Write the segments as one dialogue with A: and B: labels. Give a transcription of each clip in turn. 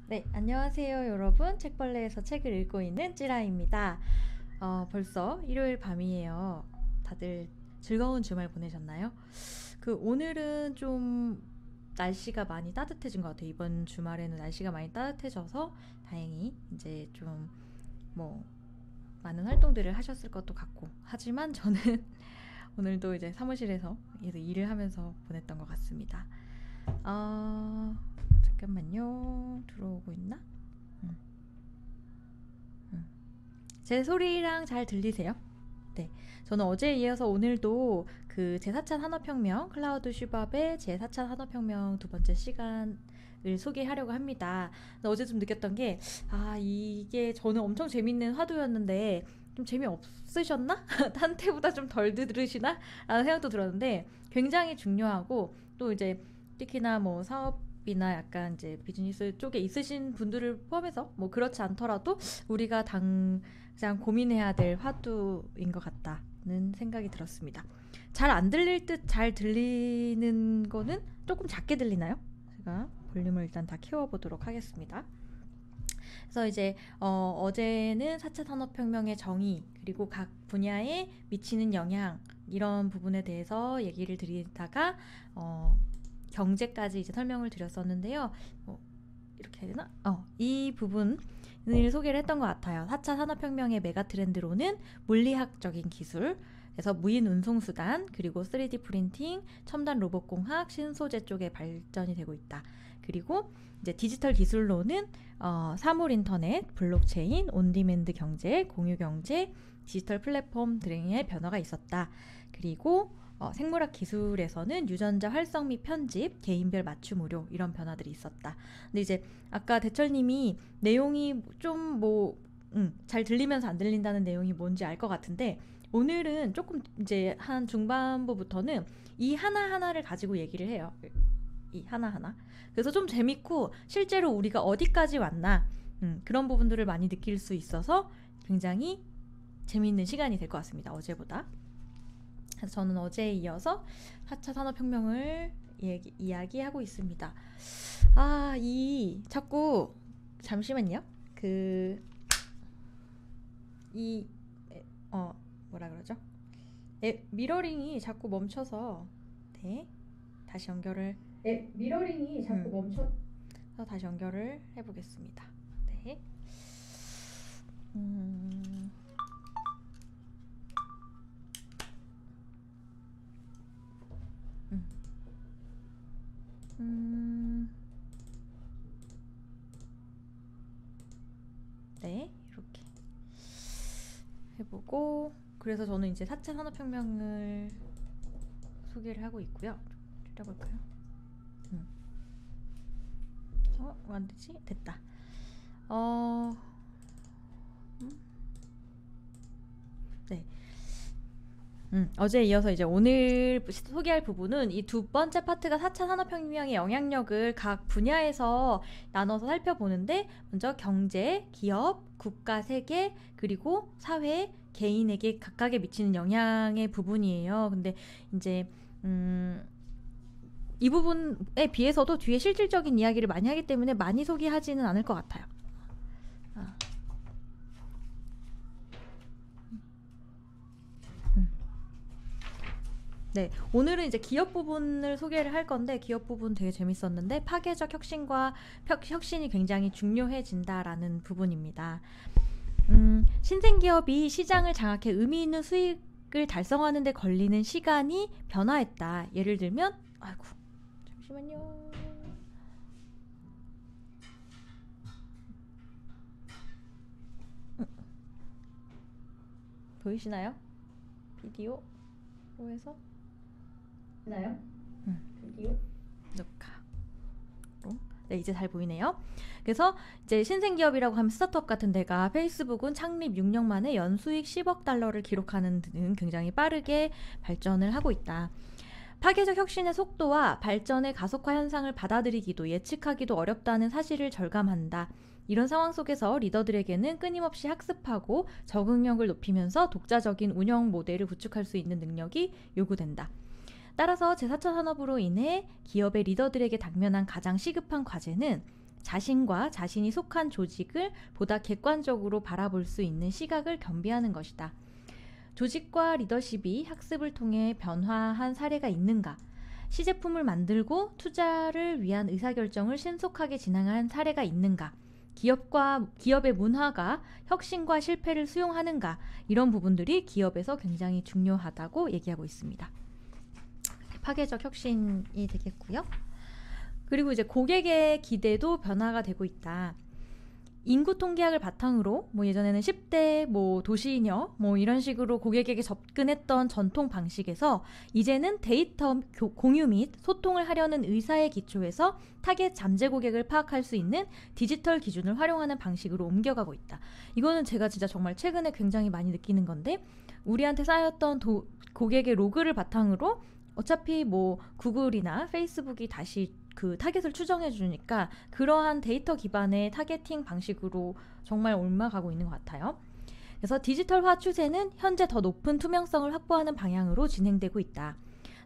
A: 네, 안녕하세요, 여러분. 책벌레에서 책을 읽고 있는 찌라입니다. 벌써 일요일 밤이에요. 다들 즐거운 주말 보내셨나요? 오늘은 좀 날씨가 많이 따뜻해진 것 같아요. 이번 주말에는 날씨가 많이 따뜻해져서 다행히 이제 좀 뭐 많은 활동들을 하셨을 것도 같고. 하지만 저는 오늘도 이제 사무실에서 일을 하면서 보냈던 것 같습니다. 잠깐만요. 들어오고 있나? 음, 음. 제 소리랑 잘 들리세요? 네. 저는 어제에 이어서 오늘도 그 제4차 산업혁명, 클라우드 슈밥의 제4차 산업혁명 두 번째 시간을 소개하려고 합니다. 어제 좀 느꼈던 게, 이게 저는 엄청 재밌는 화두였는데, 좀 재미없으셨나? 한 때보다 좀 덜 들으시나? 라는 생각도 들었는데, 굉장히 중요하고, 또 이제 특히나 뭐 사업이나 약간 이제 비즈니스 쪽에 있으신 분들을 포함해서 뭐 그렇지 않더라도 우리가 당장 고민해야 될 화두인 것 같다는 생각이 들었습니다. 잘 안 들릴 듯 잘 들리는 거는 조금 작게 들리나요? 제가 볼륨을 일단 다 키워보도록 하겠습니다. 그래서 이제 어제는 4차 산업혁명의 정의 그리고 각 분야에 미치는 영향 이런 부분에 대해서 얘기를 드리다가 경제까지 이제 설명을 드렸었는데요. 이렇게 해야 되나? 이 부분을 소개를 했던 것 같아요. 4차 산업혁명의 메가트렌드로는 물리학적인 기술, 그래서 무인 운송수단, 그리고 3D 프린팅, 첨단 로봇공학, 신소재 쪽에 발전이 되고 있다. 그리고 이제 디지털 기술로는 사물 인터넷, 블록체인, 온디맨드 경제, 공유 경제, 디지털 플랫폼 등의 변화가 있었다. 그리고 생물학 기술에서는 유전자 활성 및 편집, 개인별 맞춤 의료 이런 변화들이 있었다. 근데 이제 아까 대철님이 내용이 좀 잘 들리면서 안 들린다는 내용이 뭔지 알 것 같은데 오늘은 조금 이제 한 중반부부터는 이 하나하나를 가지고 얘기를 해요. 이 하나하나. 그래서 좀 재밌고 실제로 우리가 어디까지 왔나 그런 부분들을 많이 느낄 수 있어서 굉장히 재미있는 시간이 될 것 같습니다. 어제보다. 그래서 저는 어제에 이어서 4차 산업혁명을 이야기하고 있습니다. 자꾸 잠시만요. 이 뭐라 그러죠? 미러링이 자꾸 멈춰서 네, 다시 연결을 미러링이 자꾸 멈춰서 다시 연결을 해보겠습니다. 네. 음, 음, 음, 네, 이렇게 해보고 그래서 저는 이제 4차 산업혁명을 소개를 하고 있고요. 좀 줄여볼까요? 왜 안 되지? 됐다. 어, 네. 어제에 이어서 이제 오늘 소개할 부분은 이 두 번째 파트가 4차 산업혁명의 영향력을 각 분야에서 나눠서 살펴보는데 먼저 경제, 기업, 국가, 세계, 그리고 사회, 개인에게 각각에 미치는 영향의 부분이에요. 근데 이제 이 부분에 비해서도 뒤에 실질적인 이야기를 많이 하기 때문에 많이 소개하지는 않을 것 같아요. 아. 네, 오늘은 이제 기업 부분을 소개를 할 건데 기업 부분 되게 재밌었는데 파괴적 혁신과 혁신이 굉장히 중요해진다라는 부분입니다. 신생 기업이 시장을 장악해 의미 있는 수익을 달성하는 데 걸리는 시간이 변화했다. 예를 들면 아이고 잠시만요. 보이시나요? 비디오로 해서
B: 나요?
A: 비디오 녹화. 네, 이제 잘 보이네요. 그래서 이제 신생기업이라고 하면 스타트업 같은 데가 페이스북은 창립 6년 만에 연수익 10억 달러를 기록하는 등 굉장히 빠르게 발전을 하고 있다. 파괴적 혁신의 속도와 발전의 가속화 현상을 받아들이기도 예측하기도 어렵다는 사실을 절감한다. 이런 상황 속에서 리더들에게는 끊임없이 학습하고 적응력을 높이면서 독자적인 운영 모델을 구축할 수 있는 능력이 요구된다. 따라서 제4차 산업으로 인해 기업의 리더들에게 당면한 가장 시급한 과제는 자신과 자신이 속한 조직을 보다 객관적으로 바라볼 수 있는 시각을 겸비하는 것이다. 조직과 리더십이 학습을 통해 변화한 사례가 있는가? 시제품을 만들고 투자를 위한 의사결정을 신속하게 진행한 사례가 있는가? 기업의 문화가 혁신과 실패를 수용하는가? 이런 부분들이 기업에서 굉장히 중요하다고 얘기하고 있습니다. 파괴적 혁신이 되겠고요. 그리고 이제 고객의 기대도 변화가 되고 있다. 인구 통계학을 바탕으로 예전에는 10대 도시녀 이런 식으로 고객에게 접근했던 전통 방식에서 이제는 데이터 공유 및 소통을 하려는 의사의 기초에서 타겟 잠재 고객을 파악할 수 있는 디지털 기준을 활용하는 방식으로 옮겨가고 있다. 이거는 제가 진짜 정말 최근에 굉장히 많이 느끼는 건데, 우리한테 쌓였던 고객의 로그를 바탕으로 어차피 구글이나 페이스북이 다시 그 타겟을 추정해 주니까 그러한 데이터 기반의 타겟팅 방식으로 정말 옮아가고 있는 것 같아요. 그래서 디지털화 추세는 현재 더 높은 투명성을 확보하는 방향으로 진행되고 있다.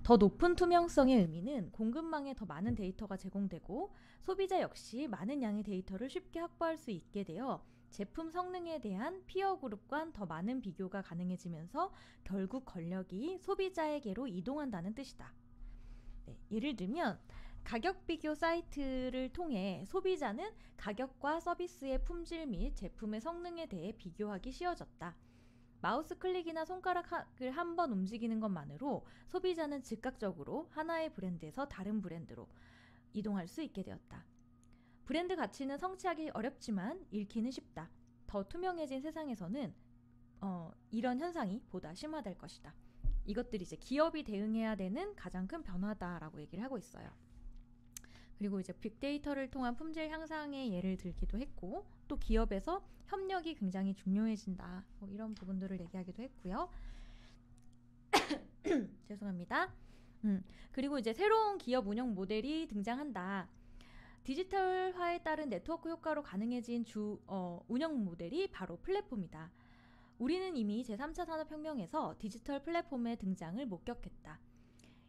A: 더 높은 투명성의 의미는 공급망에 더 많은 데이터가 제공되고 소비자 역시 많은 양의 데이터를 쉽게 확보할 수 있게 되어 제품 성능에 대한 피어 그룹과 더 많은 비교가 가능해지면서 결국 권력이 소비자에게로 이동한다는 뜻이다. 네, 예를 들면 가격 비교 사이트를 통해 소비자는 가격과 서비스의 품질 및 제품의 성능에 대해 비교하기 쉬워졌다. 마우스 클릭이나 손가락을 한 번 움직이는 것만으로 소비자는 즉각적으로 하나의 브랜드에서 다른 브랜드로 이동할 수 있게 되었다. 브랜드 가치는 성취하기 어렵지만 잃기는 쉽다. 더 투명해진 세상에서는 이런 현상이 보다 심화될 것이다. 이것들이 이제 기업이 대응해야 되는 가장 큰 변화다라고 얘기를 하고 있어요. 그리고 이제 빅데이터를 통한 품질 향상의 예를 들기도 했고, 또 기업에서 협력이 굉장히 중요해진다. 이런 부분들을 얘기하기도 했고요. 죄송합니다. 그리고 이제 새로운 기업 운영 모델이 등장한다. 디지털화에 따른 네트워크 효과로 가능해진 운영 모델이 바로 플랫폼이다. 우리는 이미 제3차 산업혁명에서 디지털 플랫폼의 등장을 목격했다.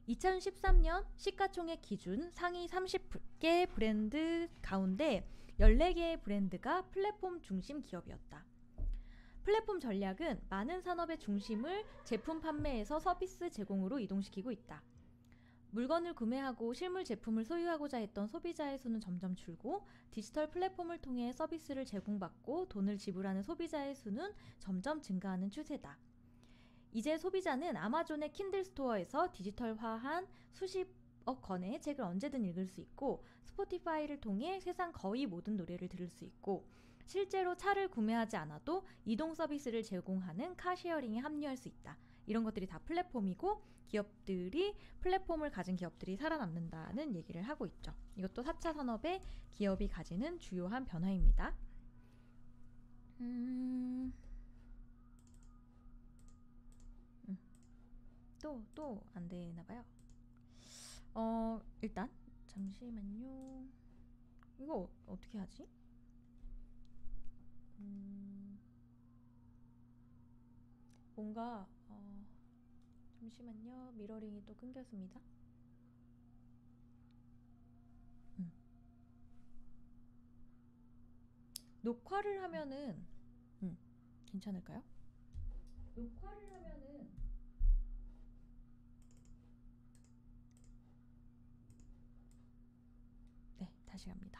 A: 2013년 시가총액 기준 상위 30개 브랜드 가운데 14개의 브랜드가 플랫폼 중심 기업이었다. 플랫폼 전략은 많은 산업의 중심을 제품 판매에서 서비스 제공으로 이동시키고 있다. 물건을 구매하고 실물 제품을 소유하고자 했던 소비자의 수는 점점 줄고 디지털 플랫폼을 통해 서비스를 제공받고 돈을 지불하는 소비자의 수는 점점 증가하는 추세다. 이제 소비자는 아마존의 킨들 스토어에서 디지털화한 수십억 권의 책을 언제든 읽을 수 있고, 스포티파이를 통해 세상 거의 모든 노래를 들을 수 있고, 실제로 차를 구매하지 않아도 이동 서비스를 제공하는 카쉐어링에 합류할 수 있다. 이런 것들이 다 플랫폼이고 플랫폼을 가진 기업들이 살아남는다는 얘기를 하고 있죠. 이것도 4차 산업의 기업이 가지는 주요한 변화입니다. 또 안 되나 봐요. 일단 잠시만요. 이거 어떻게 하지? 뭔가 잠시만요. 미러링이 또 끊겼습니다. 녹화를 하면은 괜찮을까요? 녹화를 하면은 네, 다시 갑니다.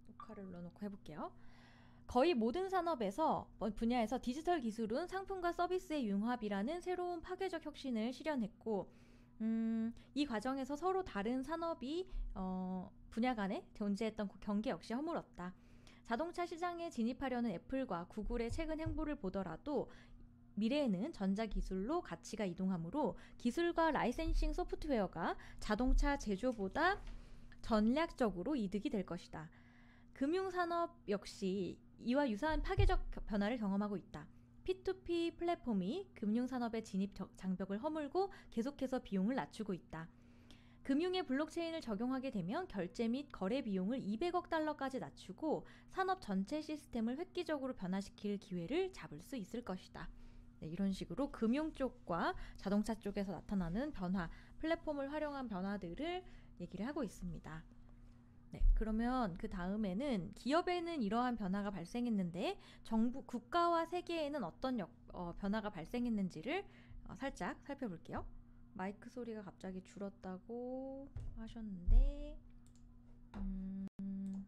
A: 녹화를 눌러놓고 해볼게요. 거의 모든 산업에서 분야에서 디지털 기술은 상품과 서비스의 융합이라는 새로운 파괴적 혁신을 실현했고, 이 과정에서 서로 다른 산업이 분야 간에 존재했던 경계 역시 허물었다. 자동차 시장에 진입하려는 애플과 구글의 최근 행보를 보더라도 미래에는 전자기술로 가치가 이동하므로 기술과 라이센싱 소프트웨어가 자동차 제조보다 전략적으로 이득이 될 것이다. 금융산업 역시 이와 유사한 파괴적 변화를 경험하고 있다. P2P 플랫폼이 금융산업의 진입 장벽을 허물고 계속해서 비용을 낮추고 있다. 금융의 블록체인을 적용하게 되면 결제 및 거래 비용을 200억 달러까지 낮추고 산업 전체 시스템을 획기적으로 변화시킬 기회를 잡을 수 있을 것이다. 네, 이런 식으로 금융 쪽과 자동차 쪽에서 나타나는 변화, 플랫폼을 활용한 변화들을 얘기를 하고 있습니다. 네, 그러면 그 다음에는 기업에는 이러한 변화가 발생했는데 정부, 국가와 세계에는 어떤 변화가 발생했는지를 살짝 살펴볼게요. 마이크 소리가 갑자기 줄었다고 하셨는데 음, 음.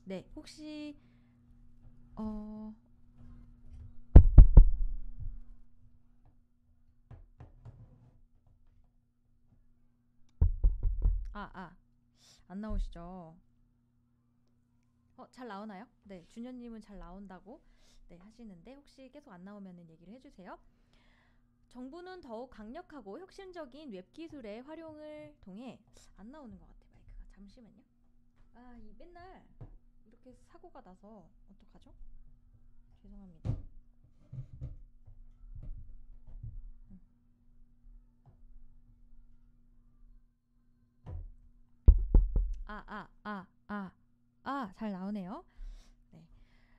A: 네, 혹시 어, 안 나오시죠? 잘 나오나요? 네, 준현님은 잘 나온다고 네, 하시는데 혹시 계속 안 나오면 얘기를 해주세요. 정부는 더욱 강력하고 혁신적인 웹 기술의 활용을 통해 안 나오는 것 같아 마이크가 잠시만요. 이 맨날 이렇게 사고가 나서 어떡하죠? 죄송합니다. 잘 나오네요. 네.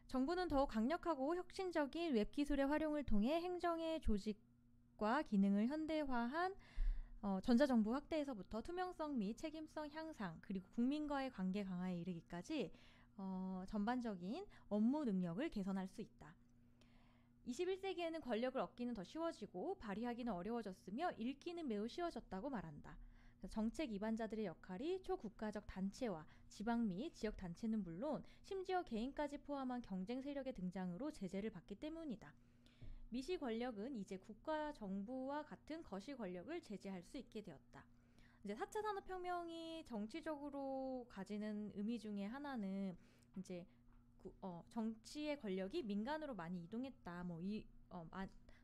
A: 정부는 더욱 강력하고 혁신적인 웹 기술의 활용을 통해 행정의 조직과 기능을 현대화한 전자정부 확대에서부터 투명성 및 책임성 향상 그리고 국민과의 관계 강화에 이르기까지 전반적인 업무 능력을 개선할 수 있다. 21세기에는 권력을 얻기는 더 쉬워지고 발휘하기는 어려워졌으며 읽기는 매우 쉬워졌다고 말한다. 정책 이반자들의 역할이 초국가적 단체와 지방 및 지역 단체는 물론 심지어 개인까지 포함한 경쟁 세력의 등장으로 제재를 받기 때문이다. 미시 권력은 이제 국가 정부와 같은 거시 권력을 제재할 수 있게 되었다. 이제 4차 산업혁명이 정치적으로 가지는 의미 중에 하나는 이제 정치의 권력이 민간으로 많이 이동했다.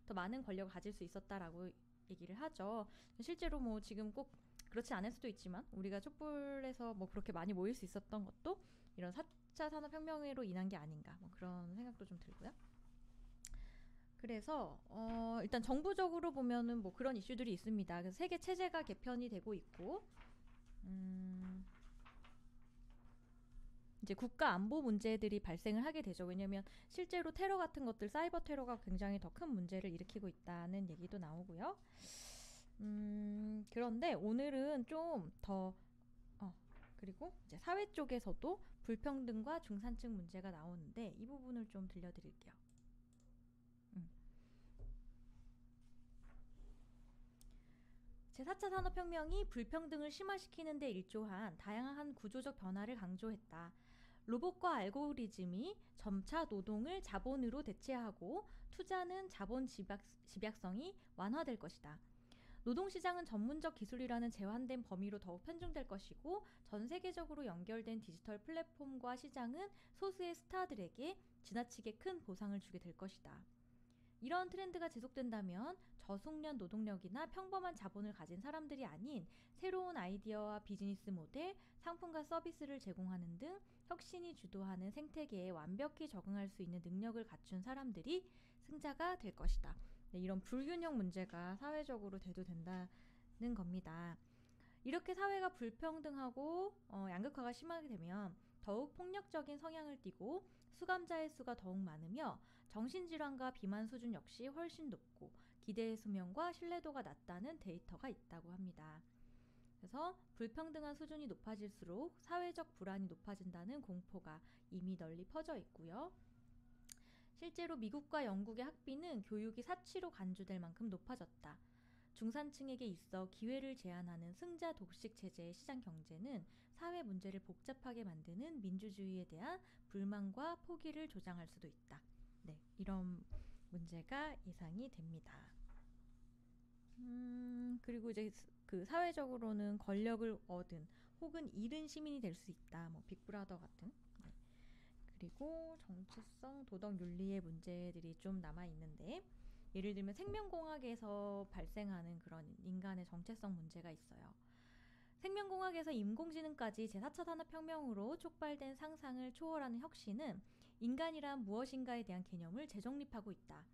A: 더 많은 권력을 가질 수 있었다라고 얘기를 하죠. 실제로 지금 꼭 그렇지 않을 수도 있지만 우리가 촛불에서 그렇게 많이 모일 수 있었던 것도 이런 4차 산업혁명으로 인한 게 아닌가 그런 생각도 좀 들고요. 그래서 일단 정부적으로 보면은 그런 이슈들이 있습니다. 그래서 세계 체제가 개편이 되고 있고 이제 국가 안보 문제들이 발생을 하게 되죠. 왜냐하면 실제로 테러 같은 것들, 사이버 테러가 굉장히 더 큰 문제를 일으키고 있다는 얘기도 나오고요. 그런데 오늘은 좀 더 그리고 이제 사회 쪽에서도 불평등과 중산층 문제가 나오는데 이 부분을 좀 들려드릴게요. 제4차 산업혁명이 불평등을 심화시키는 데 일조한 다양한 구조적 변화를 강조했다. 로봇과 알고리즘이 점차 노동을 자본으로 대체하고 투자는 자본 집약성이 완화될 것이다. 노동시장은 전문적 기술이라는 제한된 범위로 더욱 편중될 것이고 전 세계적으로 연결된 디지털 플랫폼과 시장은 소수의 스타들에게 지나치게 큰 보상을 주게 될 것이다. 이런 트렌드가 지속된다면 저숙련 노동력이나 평범한 자본을 가진 사람들이 아닌 새로운 아이디어와 비즈니스 모델, 상품과 서비스를 제공하는 등 혁신이 주도하는 생태계에 완벽히 적응할 수 있는 능력을 갖춘 사람들이 승자가 될 것이다. 네, 이런 불균형 문제가 사회적으로 대두된다는 겁니다. 이렇게 사회가 불평등하고 양극화가 심하게 되면 더욱 폭력적인 성향을 띠고 수감자의 수가 더욱 많으며 정신질환과 비만 수준 역시 훨씬 높고 기대의 수명과 신뢰도가 낮다는 데이터가 있다고 합니다. 그래서 불평등한 수준이 높아질수록 사회적 불안이 높아진다는 공포가 이미 널리 퍼져 있고요. 실제로 미국과 영국의 학비는 교육이 사치로 간주될 만큼 높아졌다. 중산층에게 있어 기회를 제한하는 승자 독식 체제의 시장 경제는 사회 문제를 복잡하게 만드는 민주주의에 대한 불만과 포기를 조장할 수도 있다. 네, 이런 문제가 예상이 됩니다. 그리고 이제 그 사회적으로는 권력을 얻은 혹은 잃은 시민이 될 수 있다. 빅브라더 같은. 네. 그리고 정체성, 도덕, 윤리의 문제들이 좀 남아 있는데 예를 들면 생명공학에서 발생하는 그런 인간의 정체성 문제가 있어요. 생명공학에서 인공지능까지 제4차 산업혁명으로 촉발된 상상을 초월하는 혁신은 인간이란 무엇인가에 대한 개념을 재정립하고 있다.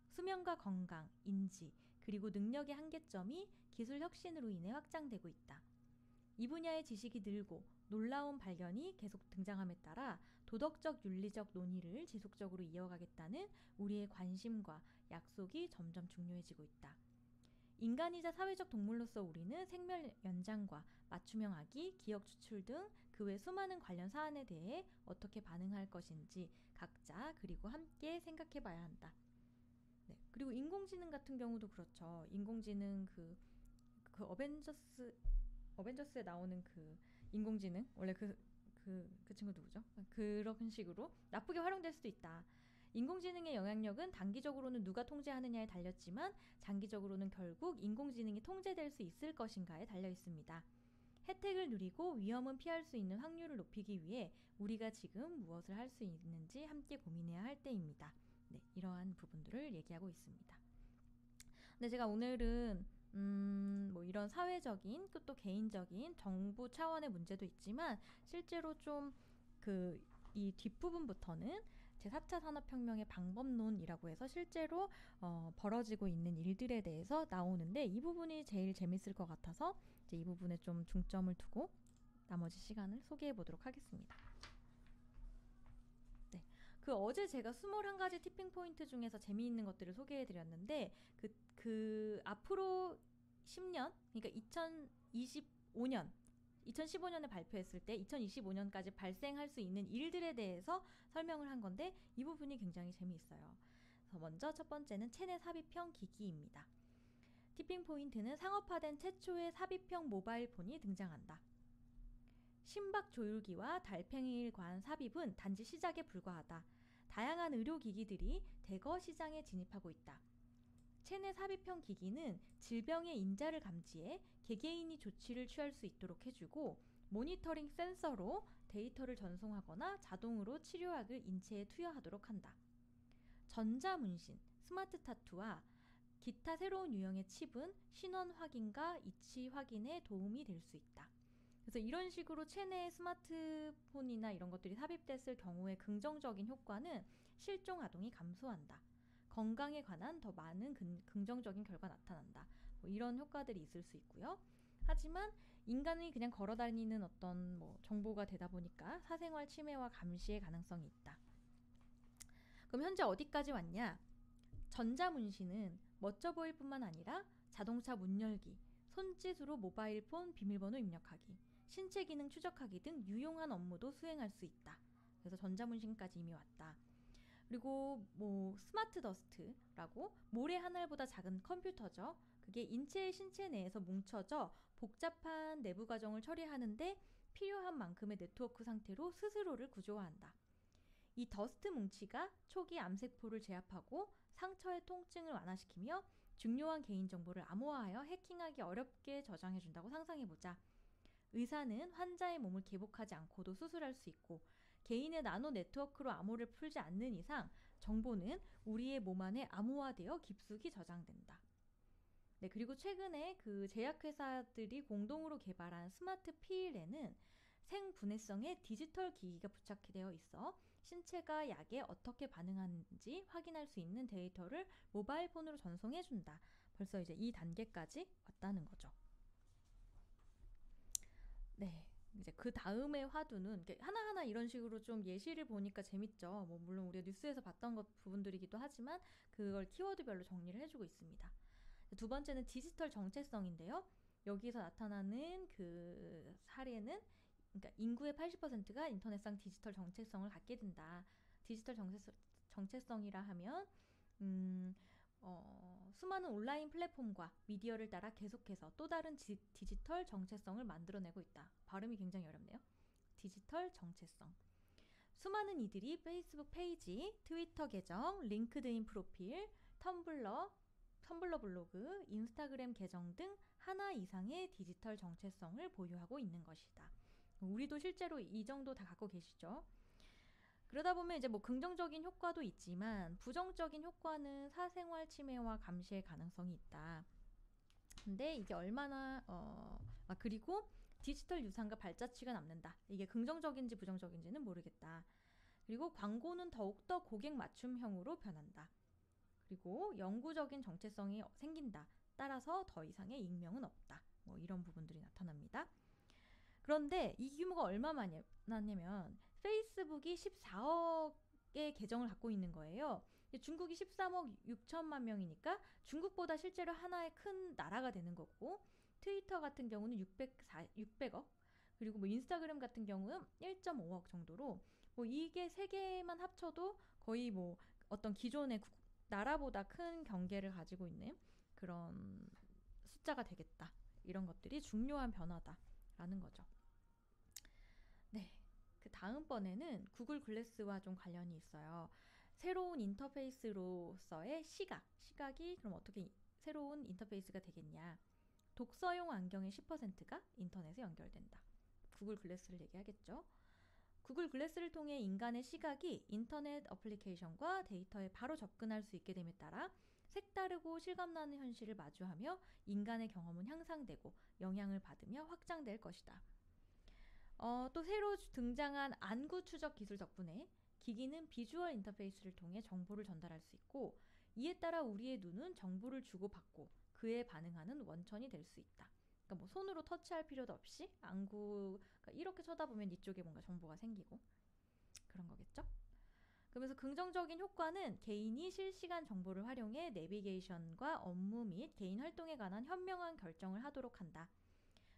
A: 수명과 건강, 인지, 그리고 능력의 한계점이 기술 혁신으로 인해 확장되고 있다. 이 분야의 지식이 늘고 놀라운 발견이 계속 등장함에 따라 도덕적 윤리적 논의를 지속적으로 이어가겠다는 우리의 관심과 약속이 점점 중요해지고 있다. 인간이자 사회적 동물로서 우리는 생명 연장과 맞춤형 아기, 기억 추출 등 그 외 수많은 관련 사안에 대해 어떻게 반응할 것인지 각자 그리고 함께 생각해 봐야 한다. 네, 그리고 인공지능 같은 경우도 그렇죠. 인공지능 그 어벤져스에 나오는 그 인공지능 원래 그 친구 누구죠? 그런 식으로 나쁘게 활용될 수도 있다. 인공지능의 영향력은 단기적으로는 누가 통제하느냐에 달렸지만 장기적으로는 결국 인공지능이 통제될 수 있을 것인가에 달려 있습니다. 혜택을 누리고 위험은 피할 수 있는 확률을 높이기 위해 우리가 지금 무엇을 할 수 있는지 함께 고민해야 할 때입니다. 네, 이러한 부분들을 얘기하고 있습니다. 근데 제가 오늘은 뭐 이런 사회적인 또 개인적인 정부 차원의 문제도 있지만 실제로 좀 이 뒷부분부터는 제4차 산업혁명의 방법론이라고 해서 실제로 벌어지고 있는 일들에 대해서 나오는데 이 부분이 제일 재밌을 것 같아서 이제 이 부분에 좀 중점을 두고 나머지 시간을 소개해 보도록 하겠습니다. 네, 어제 제가 21가지 티핑 포인트 중에서 재미있는 것들을 소개해 드렸는데 앞으로 10년, 그러니까 2015년에 발표했을 때 2025년까지 발생할 수 있는 일들에 대해서 설명을 한 건데 이 부분이 굉장히 재미있어요. 그래서 먼저 첫 번째는 체내 삽입형 기기입니다. 티핑 포인트는 상업화된 최초의 삽입형 모바일 폰이 등장한다. 심박 조율기와 달팽이를 관 삽입은 단지 시작에 불과하다. 다양한 의료기기들이 대거 시장에 진입하고 있다. 체내 삽입형 기기는 질병의 인자를 감지해 개개인이 조치를 취할 수 있도록 해주고 모니터링 센서로 데이터를 전송하거나 자동으로 치료약을 인체에 투여하도록 한다. 전자문신, 스마트 타투와 기타 새로운 유형의 칩은 신원 확인과 이치 확인에 도움이 될 수 있다. 그래서 이런 식으로 체내에 스마트폰이나 이런 것들이 삽입됐을 경우에 긍정적인 효과는 실종 아동이 감소한다. 건강에 관한 더 많은 긍정적인 결과 나타난다. 뭐 이런 효과들이 있을 수 있고요. 하지만 인간이 그냥 걸어다니는 어떤 정보가 되다 보니까 사생활 침해와 감시의 가능성이 있다. 그럼 현재 어디까지 왔냐? 전자문신은 멋져 보일 뿐만 아니라 자동차 문 열기, 손짓으로 모바일 폰 비밀번호 입력하기, 신체 기능 추적하기 등 유용한 업무도 수행할 수 있다. 그래서 전자문신까지 이미 왔다. 그리고 스마트 더스트라고 모래 한 알보다 작은 컴퓨터죠. 그게 인체의 신체 내에서 뭉쳐져 복잡한 내부 과정을 처리하는데 필요한 만큼의 네트워크 상태로 스스로를 구조화한다. 이 더스트 뭉치가 초기 암세포를 제압하고 상처의 통증을 완화시키며 중요한 개인정보를 암호화하여 해킹하기 어렵게 저장해준다고 상상해보자. 의사는 환자의 몸을 개복하지 않고도 수술할 수 있고 개인의 나노 네트워크로 암호를 풀지 않는 이상 정보는 우리의 몸 안에 암호화되어 깊숙이 저장된다. 네, 그리고 최근에 제약회사들이 공동으로 개발한 스마트 필에는 생분해성의 디지털 기기가 부착되어 있어 신체가 약에 어떻게 반응하는지 확인할 수 있는 데이터를 모바일 폰으로 전송해준다. 벌써 이제 이 단계까지 왔다는 거죠. 네, 이제 그 다음의 화두는 하나하나 이런 식으로 좀 예시를 보니까 재밌죠. 물론 우리가 뉴스에서 봤던 부분들이기도 하지만 그걸 키워드별로 정리를 해주고 있습니다. 두 번째는 디지털 정체성인데요. 여기서 나타나는 그 사례는 그러니까 인구의 80%가 인터넷상 디지털 정체성을 갖게 된다. 디지털 정체성이라 하면 수많은 온라인 플랫폼과 미디어를 따라 계속해서 또 다른 디지털 정체성을 만들어내고 있다. 발음이 굉장히 어렵네요. 디지털 정체성. 수많은 이들이 페이스북 페이지, 트위터 계정, 링크드인 프로필, 텀블러 블로그, 인스타그램 계정 등 하나 이상의 디지털 정체성을 보유하고 있는 것이다. 우리도 실제로 이 정도 다 갖고 계시죠? 그러다 보면 이제 긍정적인 효과도 있지만 부정적인 효과는 사생활 침해와 감시의 가능성이 있다. 근데 이게 얼마나 그리고 디지털 유산과 발자취가 남는다. 이게 긍정적인지 부정적인지는 모르겠다. 그리고 광고는 더욱더 고객 맞춤형으로 변한다. 그리고 영구적인 정체성이 생긴다. 따라서 더 이상의 익명은 없다. 이런 부분들이 나타납니다. 그런데 이 규모가 얼마나냐면 페이스북이 14억의 계정을 갖고 있는 거예요. 중국이 13억 6천만 명이니까 중국보다 실제로 하나의 큰 나라가 되는 거고, 트위터 같은 경우는 600억, 그리고 뭐 인스타그램 같은 경우는 1.5억 정도로, 뭐 이게 세 개만 합쳐도 거의 뭐 어떤 기존의 나라보다 큰 경계를 가지고 있는 그런 숫자가 되겠다. 이런 것들이 중요한 변화다라는 거죠. 네, 그 다음번에는 구글 글래스와 좀 관련이 있어요. 새로운 인터페이스로서의 시각이 그럼 어떻게 새로운 인터페이스가 되겠냐. 독서용 안경의 10%가 인터넷에 연결된다. 구글 글래스를 얘기하겠죠. 구글 글래스를 통해 인간의 시각이 인터넷 어플리케이션과 데이터에 바로 접근할 수 있게 됨에 따라 색다르고 실감나는 현실을 마주하며 인간의 경험은 향상되고 영향을 받으며 확장될 것이다. 또 새로 등장한 안구 추적 기술 덕분에 기기는 비주얼 인터페이스를 통해 정보를 전달할 수 있고, 이에 따라 우리의 눈은 정보를 주고받고 그에 반응하는 원천이 될 수 있다. 그러니까 뭐 손으로 터치할 필요도 없이 안구, 그러니까 이렇게 쳐다보면 이쪽에 뭔가 정보가 생기고 그런 거겠죠? 그러면서 긍정적인 효과는 개인이 실시간 정보를 활용해 내비게이션과 업무 및 개인 활동에 관한 현명한 결정을 하도록 한다.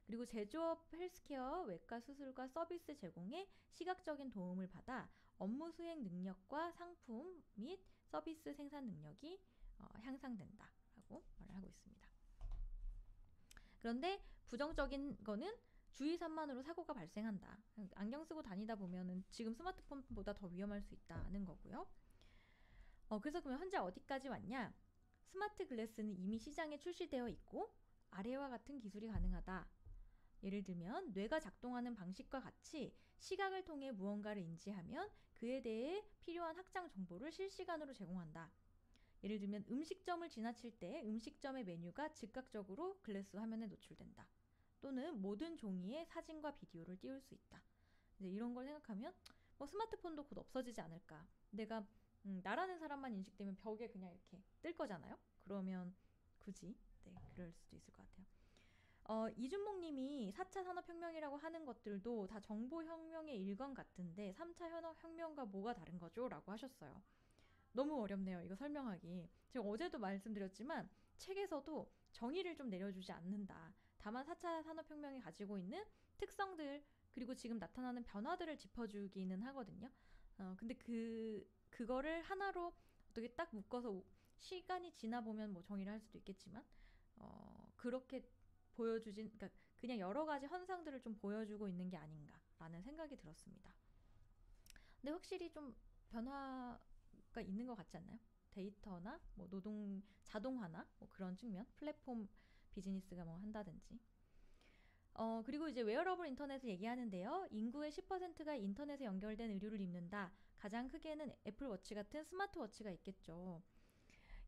A: 그리고 제조업, 헬스케어, 외과 수술과 서비스 제공에 시각적인 도움을 받아 업무 수행 능력과 상품 및 서비스 생산 능력이 향상된다라고 말을 하고 있습니다. 그런데 부정적인 거는 주의 산만으로 사고가 발생한다. 안경 쓰고 다니다 보면은 지금 스마트폰보다 더 위험할 수 있다는 거고요. 그래서 그러면 현재 어디까지 왔냐? 스마트 글래스는 이미 시장에 출시되어 있고 아래와 같은 기술이 가능하다. 예를 들면 뇌가 작동하는 방식과 같이 시각을 통해 무언가를 인지하면 그에 대해 필요한 확장 정보를 실시간으로 제공한다. 예를 들면 음식점을 지나칠 때 음식점의 메뉴가 즉각적으로 글래스 화면에 노출된다. 또는 모든 종이에 사진과 비디오를 띄울 수 있다. 이제 이런 걸 생각하면 뭐 스마트폰도 곧 없어지지 않을까. 내가 나라는 사람만 인식되면 벽에 그냥 이렇게 뜰 거잖아요. 그러면 굳이 그럴 수도 있을 것 같아요. 이준목님이 4차 산업혁명이라고 하는 것들도 다 정보혁명의 일관 같은데 3차 산업혁명과 뭐가 다른 거죠? 라고 하셨어요. 너무 어렵네요. 이거 설명하기. 제가 어제도 말씀드렸지만 책에서도 정의를 좀 내려주지 않는다. 다만 4차 산업혁명이 가지고 있는 특성들 그리고 지금 나타나는 변화들을 짚어주기는 하거든요. 근데 그거를 하나로 어떻게 딱 묶어서 시간이 지나 보면 뭐 정의를 할 수도 있겠지만 그렇게 보여주진, 그러니까 그냥 여러 가지 현상들을 좀 보여주고 있는 게 아닌가라는 생각이 들었습니다. 근데 확실히 좀 변화가 있는 것 같지 않나요? 데이터나 뭐 노동 자동화나 뭐 그런 측면, 플랫폼 비즈니스가 뭐 한다든지. 그리고 이제 웨어러블 인터넷을 얘기하는데요. 인구의 10%가 인터넷에 연결된 의류를 입는다. 가장 크게는 애플워치 같은 스마트워치가 있겠죠.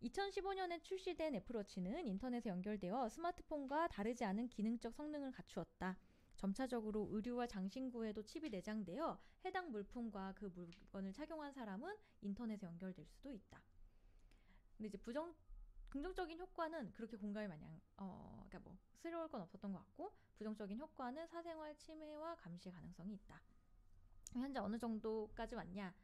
A: 2015년에 출시된 애플워치는 인터넷에 연결되어 스마트폰과 다르지 않은 기능적 성능을 갖추었다. 점차적으로 의류와 장신구에도 칩이 내장되어 해당 물품과 그 물건을 착용한 사람은 인터넷에 연결될 수도 있다. 근데 이제 긍정적인 효과는 그렇게 공감이 마냥 그러니까 뭐 새로울 건 없었던 것 같고, 부정적인 효과는 사생활 침해와 감시 가능성이 있다. 현재 어느 정도까지 왔냐?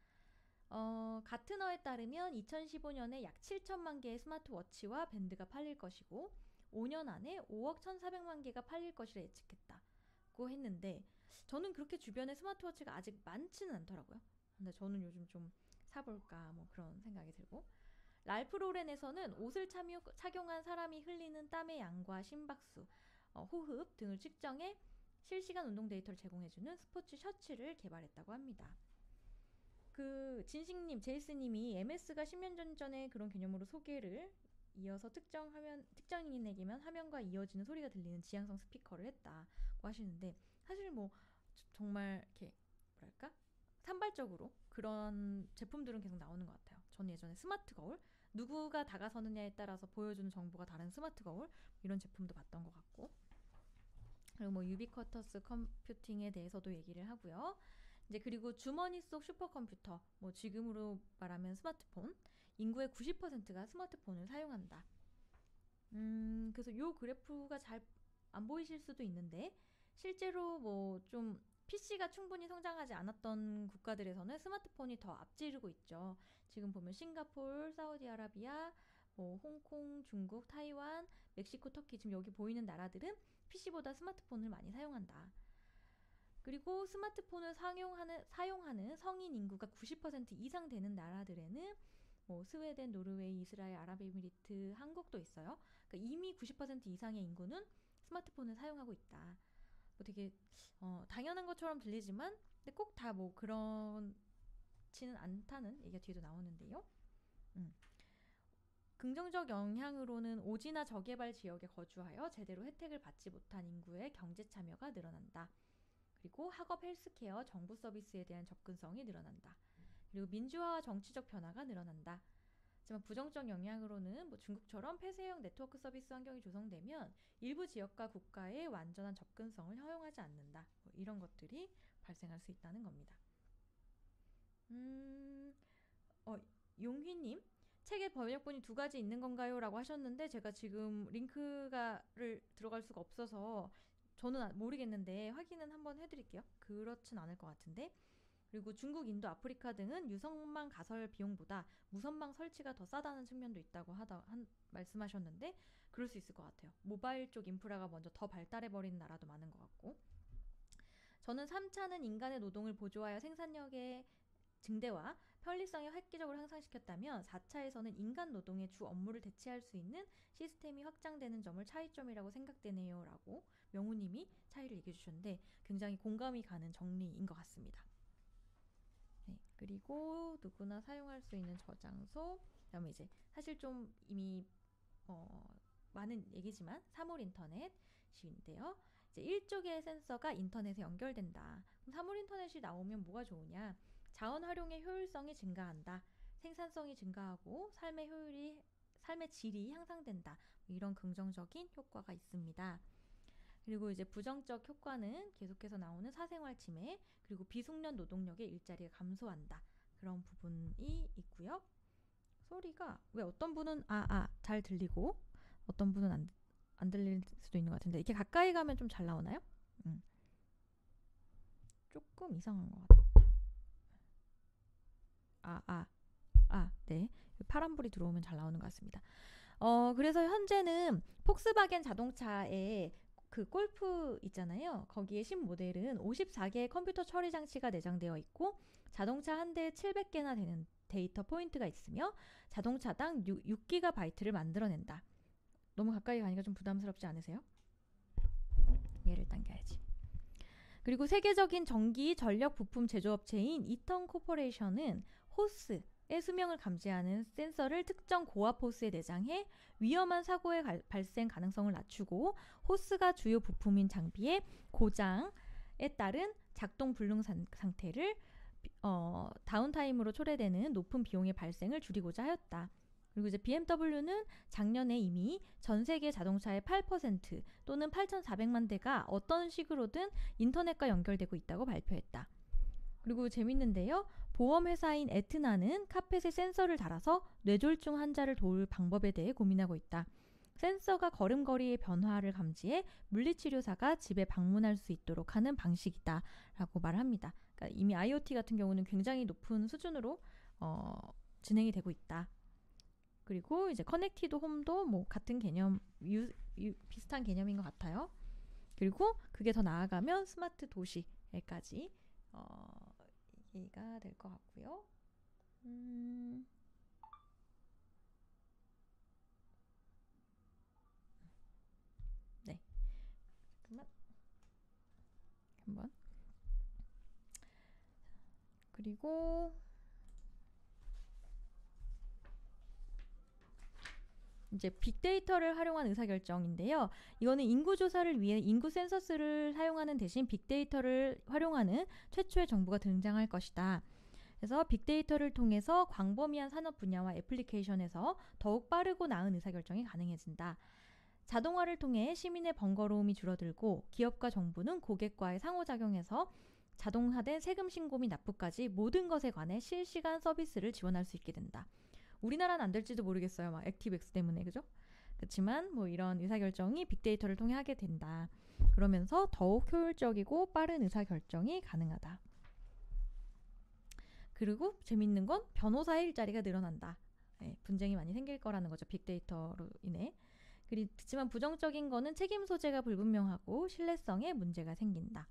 A: 가트너에 따르면 2015년에 약 7천만 개의 스마트워치와 밴드가 팔릴 것이고 5년 안에 5억 1,400만 개가 팔릴 것이라 예측했다고 했는데, 저는 그렇게 주변에 스마트워치가 아직 많지는 않더라고요. 근데 저는 요즘 좀 사볼까 뭐 그런 생각이 들고, 랄프 로렌에서는 옷을 착용한 사람이 흘리는 땀의 양과 심박수, 호흡 등을 측정해 실시간 운동 데이터를 제공해주는 스포츠 셔츠를 개발했다고 합니다. 그 진식님, 제이스님이 MS가 10년 전에 그런 개념으로 소개를 이어서 특정인에게만 화면과 이어지는 소리가 들리는 지향성 스피커를 했다고 하시는데, 사실 뭐 정말 이렇게 뭐랄까 산발적으로 그런 제품들은 계속 나오는 것 같아요. 저는 예전에 스마트 거울, 누구가 다가서느냐에 따라서 보여주는 정보가 다른 스마트 거울 이런 제품도 봤던 것 같고, 그리고 뭐 유비쿼터스 컴퓨팅에 대해서도 얘기를 하고요. 이제 그리고 주머니 속 슈퍼컴퓨터, 뭐 지금으로 말하면 스마트폰, 인구의 90%가 스마트폰을 사용한다. 그래서 요 그래프가 잘 안 보이실 수도 있는데 실제로 뭐 좀 PC가 충분히 성장하지 않았던 국가들에서는 스마트폰이 더 앞지르고 있죠. 지금 보면 싱가포르, 사우디아라비아, 뭐 홍콩, 중국, 타이완, 멕시코, 터키 지금 여기 보이는 나라들은 PC보다 스마트폰을 많이 사용한다. 그리고 스마트폰을 사용하는 성인 인구가 90% 이상 되는 나라들에는 뭐 스웨덴, 노르웨이, 이스라엘, 아랍에미리트, 한국도 있어요. 그러니까 이미 90% 이상의 인구는 스마트폰을 사용하고 있다. 뭐 되게 당연한 것처럼 들리지만 근데 꼭 다 뭐 그렇지는 않다는 얘기가 뒤에도 나오는데요. 긍정적 영향으로는 오지나 저개발 지역에 거주하여 제대로 혜택을 받지 못한 인구의 경제 참여가 늘어난다. 그리고 학업, 헬스케어, 정부 서비스에 대한 접근성이 늘어난다. 그리고 민주화와 정치적 변화가 늘어난다. 하지만 부정적 영향으로는 뭐 중국처럼 폐쇄형 네트워크 서비스 환경이 조성되면 일부 지역과 국가의 완전한 접근성을 허용하지 않는다. 뭐 이런 것들이 발생할 수 있다는 겁니다. 용휘님, 책에 번역본이 2가지 있는 건가요? 라고 하셨는데 제가 지금 링크가를 들어갈 수가 없어서 저는 모르겠는데 확인은 한번 해드릴게요. 그렇진 않을 것 같은데. 그리고 중국, 인도, 아프리카 등은 유선망 가설 비용보다 무선망 설치가 더 싸다는 측면도 있다고 말씀하셨는데 그럴 수 있을 것 같아요. 모바일 쪽 인프라가 먼저 더 발달해버리는 나라도 많은 것 같고. 저는 3차는 인간의 노동을 보조하여 생산력의 증대와 편리성을 획기적으로 향상시켰다면 4차에서는 인간 노동의 주 업무를 대체할 수 있는 시스템이 확장되는 점을 차이점이라고 생각되네요. 라고 명우님이 차이를 얘기해 주셨는데 굉장히 공감이 가는 정리인 것 같습니다. 네, 그리고 누구나 사용할 수 있는 저장소 그다음에 이제 사실 좀 이미 많은 얘기지만 사물 인터넷인데요. 이제 1조 개의 센서가 인터넷에 연결된다. 그럼 사물 인터넷이 나오면 뭐가 좋으냐? 자원 활용의 효율성이 증가한다. 생산성이 증가하고 삶의 질이 향상된다. 이런 긍정적인 효과가 있습니다. 그리고 이제 부정적 효과는 계속해서 나오는 사생활 침해, 그리고 비숙련 노동력의 일자리가 감소한다. 그런 부분이 있고요. 소리가 왜 어떤 분은 잘 들리고 어떤 분은 안 들릴 수도 있는 것 같은데 이렇게 가까이 가면 좀 잘 나오나요? 조금 이상한 것 같아요. 네. 파란불이 들어오면 잘 나오는 것 같습니다. 그래서 현재는 폭스바겐 자동차에 그 골프 있잖아요. 거기에 신모델은 54개의 컴퓨터 처리 장치가 내장되어 있고 자동차 한 대에 700개나 되는 데이터 포인트가 있으며 자동차당 6GB를 만들어낸다. 너무 가까이 가니까 좀 부담스럽지 않으세요? 얘를 당겨야지. 그리고 세계적인 전기 전력 부품 제조업체인 이턴 코퍼레이션은 호스의 수명을 감지하는 센서를 특정 고압 호스에 내장해 위험한 사고의 발생 가능성을 낮추고 호스가 주요 부품인 장비의 고장에 따른 작동 불능 상태를 다운타임으로 초래되는 높은 비용의 발생을 줄이고자 하였다. 그리고 이제 BMW는 작년에 이미 전 세계 자동차의 8% 또는 8,400만 대가 어떤 식으로든 인터넷과 연결되고 있다고 발표했다. 그리고 재밌는데요. 보험회사인 에트나는 카펫에 센서를 달아서 뇌졸중 환자를 도울 방법에 대해 고민하고 있다. 센서가 걸음걸이의 변화를 감지해 물리치료사가 집에 방문할 수 있도록 하는 방식이다 라고 말을 합니다. 그러니까 이미 IoT 같은 경우는 굉장히 높은 수준으로 진행이 되고 있다. 그리고 이제 커넥티드 홈도 뭐 같은 개념, 비슷한 개념인 것 같아요. 그리고 그게 더 나아가면 스마트 도시에까지 얘기가 될 것 같고요. 네, 잠깐만 한번. 그리고 이제 빅데이터를 활용한 의사결정인데요. 이거는 인구 조사를 위해 인구 센서스를 사용하는 대신 빅데이터를 활용하는 최초의 정부가 등장할 것이다. 그래서 빅데이터를 통해서 광범위한 산업 분야와 애플리케이션에서 더욱 빠르고 나은 의사결정이 가능해진다. 자동화를 통해 시민의 번거로움이 줄어들고 기업과 정부는 고객과의 상호작용에서 자동화된 세금 신고 및 납부까지 모든 것에 관해 실시간 서비스를 지원할 수 있게 된다. 우리나라는 안 될지도 모르겠어요. 막 액티브엑스 때문에, 그죠? 그렇지만 뭐 이런 의사결정이 빅데이터를 통해 하게 된다. 그러면서 더욱 효율적이고 빠른 의사결정이 가능하다. 그리고 재밌는 건 변호사의 일자리가 늘어난다. 네, 분쟁이 많이 생길 거라는 거죠. 빅데이터로 인해. 그렇지만 부정적인 거는 책임 소재가 불분명하고 신뢰성에 문제가 생긴다.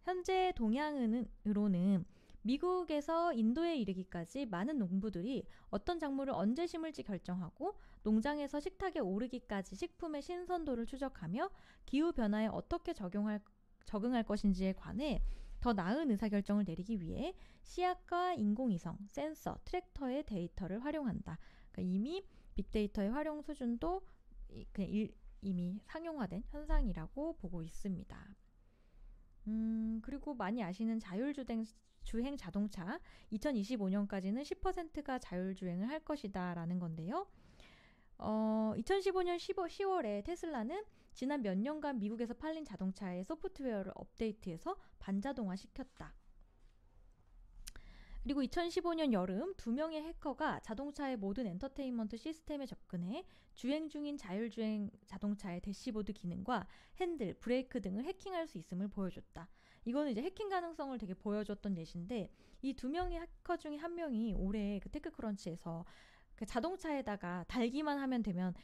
A: 현재 동향으로는 미국에서 인도에 이르기까지 많은 농부들이 어떤 작물을 언제 심을지 결정하고 농장에서 식탁에 오르기까지 식품의 신선도를 추적하며 기후변화에 어떻게 적응할 것인지에 관해 더 나은 의사결정을 내리기 위해 시약과 인공위성, 센서, 트랙터의 데이터를 활용한다. 그러니까 이미 빅데이터의 활용 수준도 그냥 이미 상용화된 현상이라고 보고 있습니다. 그리고 많이 아시는 자율주행 자동차 2025년까지는 10%가 자율주행을 할 것이다 라는 건데요. 2015년 10월에 테슬라는 지난 몇 년간 미국에서 팔린 자동차의 소프트웨어를 업데이트해서 반자동화 시켰다. 그리고 2015년 여름 2명의 해커가 자동차의 모든 엔터테인먼트 시스템에 접근해 주행 중인 자율주행 자동차의 대시보드 기능과 핸들, 브레이크 등을 해킹할 수 있음을 보여줬다. 이거는 이제 해킹 가능성을 되게 보여줬던 예시인데 이 2명의 해커 중에 한 명이 올해 그 테크크런치에서 그 자동차에다가 달기만 하면 되면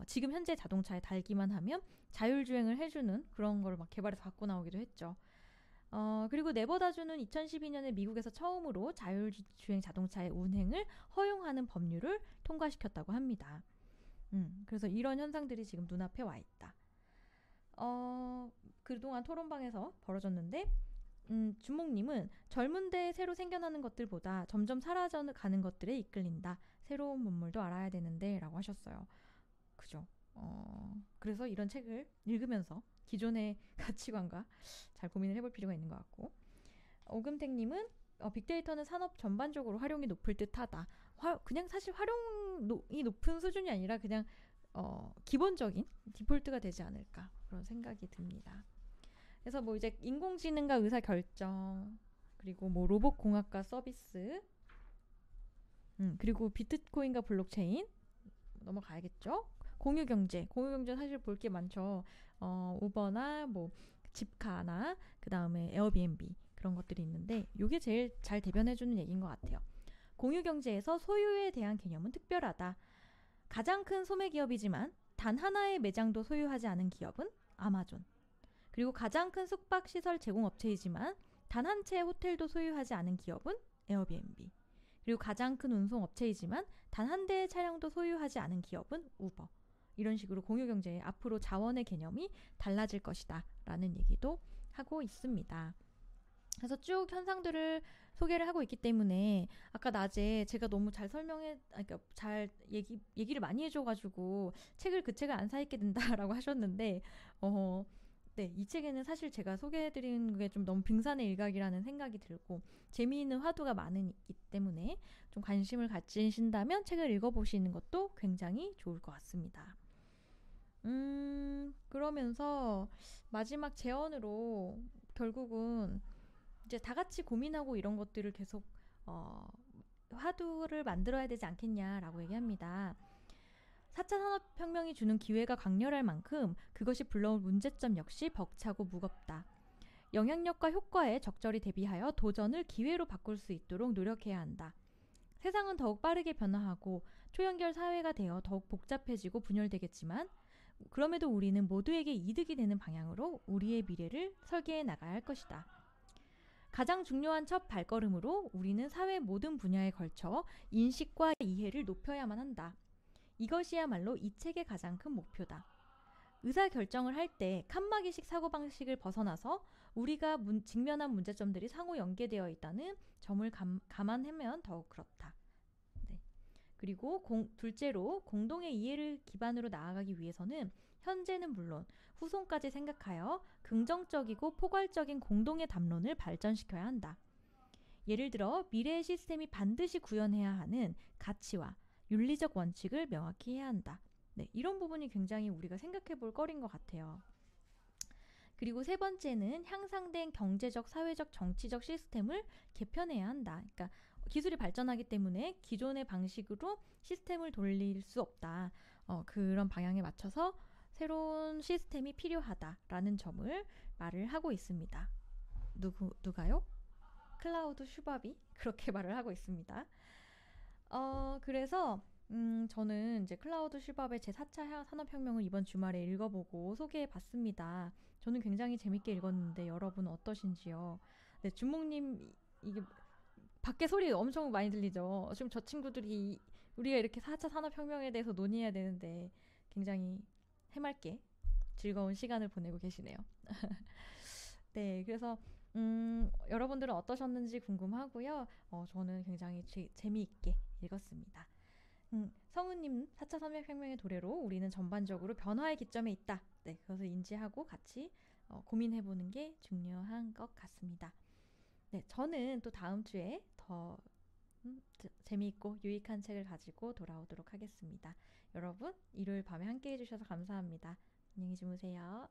A: 지금 현재 자동차에 달기만 하면 자율주행을 해주는 그런 걸 막 개발해서 갖고 나오기도 했죠. 그리고 네버다주는 2012년에 미국에서 처음으로 자율주행 자동차의 운행을 허용하는 법률을 통과시켰다고 합니다. 그래서 이런 현상들이 지금 눈앞에 와 있다. 그동안 토론방에서 벌어졌는데 주목님은 젊은데 새로 생겨나는 것들보다 점점 사라져가는 것들에 이끌린다. 새로운 문물도 알아야 되는데 라고 하셨어요. 그죠? 그래서 이런 책을 읽으면서 기존의 가치관과 잘 고민을 해볼 필요가 있는 것 같고 오금택님은 빅데이터는 산업 전반적으로 활용이 높을 듯하다. 그냥 사실 활용이 높은 수준이 아니라 그냥 기본적인 디폴트가 되지 않을까 그런 생각이 듭니다. 그래서 뭐 이제 인공지능과 의사결정 그리고 뭐 로봇공학과 서비스 그리고 비트코인과 블록체인 넘어가야겠죠. 공유경제 사실 볼 게 많죠. 우버나 뭐 집카나 그 다음에 에어비앤비 그런 것들이 있는데 이게 제일 잘 대변해주는 얘기인 것 같아요. 공유경제에서 소유에 대한 개념은 특별하다. 가장 큰 소매기업이지만 단 하나의 매장도 소유하지 않은 기업은 아마존. 그리고 가장 큰 숙박시설 제공업체이지만 단 한 채의 호텔도 소유하지 않은 기업은 에어비앤비. 그리고 가장 큰 운송업체이지만 단 한 대의 차량도 소유하지 않은 기업은 우버. 이런 식으로 공유경제의 앞으로 자원의 개념이 달라질 것이다 라는 얘기도 하고 있습니다. 그래서 쭉 현상들을 소개를 하고 있기 때문에 아까 낮에 제가 너무 잘 그러니까 잘 얘기를 많이 해줘가지고 그 책을 안 사입게 된다라고 하셨는데 네, 이 책에는 사실 제가 소개해드리는 게 좀 너무 빙산의 일각이라는 생각이 들고 재미있는 화두가 많기 때문에 좀 관심을 가지신다면 책을 읽어보시는 것도 굉장히 좋을 것 같습니다. 그러면서 마지막 제언으로 결국은 이제 다 같이 고민하고 이런 것들을 계속 화두를 만들어야 되지 않겠냐라고 얘기합니다. 4차 산업혁명이 주는 기회가 강렬할 만큼 그것이 불러올 문제점 역시 벅차고 무겁다. 영향력과 효과에 적절히 대비하여 도전을 기회로 바꿀 수 있도록 노력해야 한다. 세상은 더욱 빠르게 변화하고 초연결 사회가 되어 더욱 복잡해지고 분열되겠지만 그럼에도 우리는 모두에게 이득이 되는 방향으로 우리의 미래를 설계해 나가야 할 것이다. 가장 중요한 첫 발걸음으로 우리는 사회 모든 분야에 걸쳐 인식과 이해를 높여야만 한다. 이것이야말로 이 책의 가장 큰 목표다. 의사결정을 할 때 칸막이식 사고방식을 벗어나서 우리가 직면한 문제점들이 상호 연계되어 있다는 점을 감안하면 더욱 그렇다. 네. 그리고 둘째로 공동의 이해를 기반으로 나아가기 위해서는 현재는 물론 후손까지 생각하여 긍정적이고 포괄적인 공동의 담론을 발전시켜야 한다. 예를 들어 미래의 시스템이 반드시 구현해야 하는 가치와 윤리적 원칙을 명확히 해야 한다. 네, 이런 부분이 굉장히 우리가 생각해 볼 거리인 것 같아요. 그리고 세 번째는 향상된 경제적, 사회적, 정치적 시스템을 개편해야 한다. 그러니까 기술이 발전하기 때문에 기존의 방식으로 시스템을 돌릴 수 없다. 그런 방향에 맞춰서 새로운 시스템이 필요하다라는 점을 말을 하고 있습니다. 누가요? 클라우드 슈밥이 그렇게 말을 하고 있습니다. 그래서 저는 이제 클라우드 슈밥의 제4차 산업혁명을 이번 주말에 읽어보고 소개해봤습니다. 저는 굉장히 재밌게 읽었는데 여러분 어떠신지요? 네, 준목님 이게 밖에 소리 엄청 많이 들리죠? 지금 저 친구들이 우리가 이렇게 4차 산업혁명에 대해서 논의해야 되는데 굉장히 해맑게 즐거운 시간을 보내고 계시네요. 네, 그래서 여러분들은 어떠셨는지 궁금하고요. 저는 굉장히 재미있게 읽었습니다. 성우님 4차 산업혁명의 도래로 우리는 전반적으로 변화의 기점에 있다. 네, 그것을 인지하고 같이 고민해보는 게 중요한 것 같습니다. 네, 저는 또 다음 주에 더 재미있고 유익한 책을 가지고 돌아오도록 하겠습니다. 여러분, 일요일 밤에 함께 해주셔서 감사합니다. 안녕히 주무세요.